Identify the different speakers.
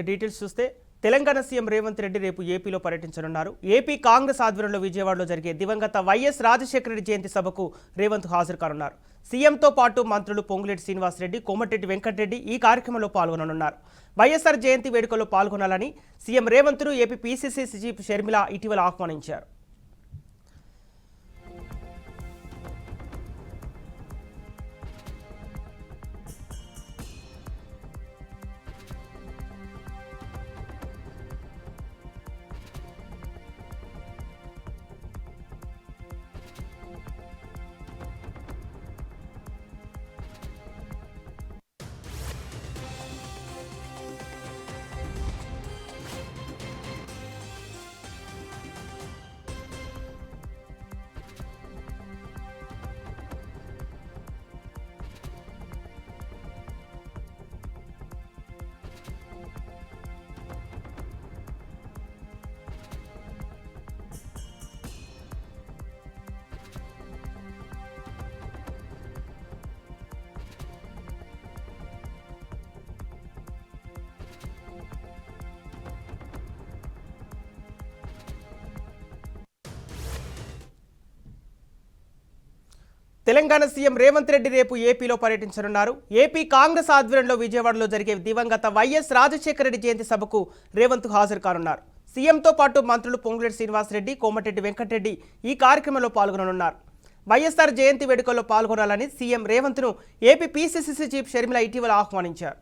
Speaker 1: Details చూస్తే Telangana CM Revanth Reddy రేపు ఏపీలో పర్యటించనున్నారు. ఏపీ కాంగ్రెస్ ఆధ్వర్యంలో విజయవాడలో జరిగే దివంగత వైఎస్ రాజశేఖర రెడ్డి జయంతి సభకు రేవంత్ హాజరు కానున్నారు. సీఎంతో పాటు మంత్రులు పొంగులేటి శ్రీనివాసరెడ్డి, కోమటిరెడ్డి వెంకటరెడ్డి ఈ కార్యక్రమంలో పాల్గొననున్నారు. వైఎస్ఆర్ జయంతి వేడుకల్లో పాల్గొనాలని సీఎం రేవంత్ను ఏపీ పీసీసీ చీఫ్ షర్మిల ఇటీవల ఆహ్వానించారు. తెలంగాణ సీఎం రేవంత్ రెడ్డి రేపు ఏపీలో పర్యటించనున్నారు. ఏపీ కాంగ్రెస్ ఆధ్వర్యంలో విజయవాడలో జరిగే దివంగత వైఎస్ రాజశేఖర రెడ్డి జయంతి సభకు రేవంత్ హాజరు కానున్నారు. సీఎంతో పాటు మంత్రులు పొంగులేటి శ్రీనివాసరెడ్డి, కోమటిరెడ్డి వెంకటరెడ్డి ఈ కార్యక్రమంలో పాల్గొననున్నారు. వైఎస్ఆర్ జయంతి వేడుకల్లో పాల్గొనాలని సీఎం రేవంత్ను ఏపీ పీసీసీ చీఫ్ షర్మిల ఇటీవల ఆహ్వానించారు.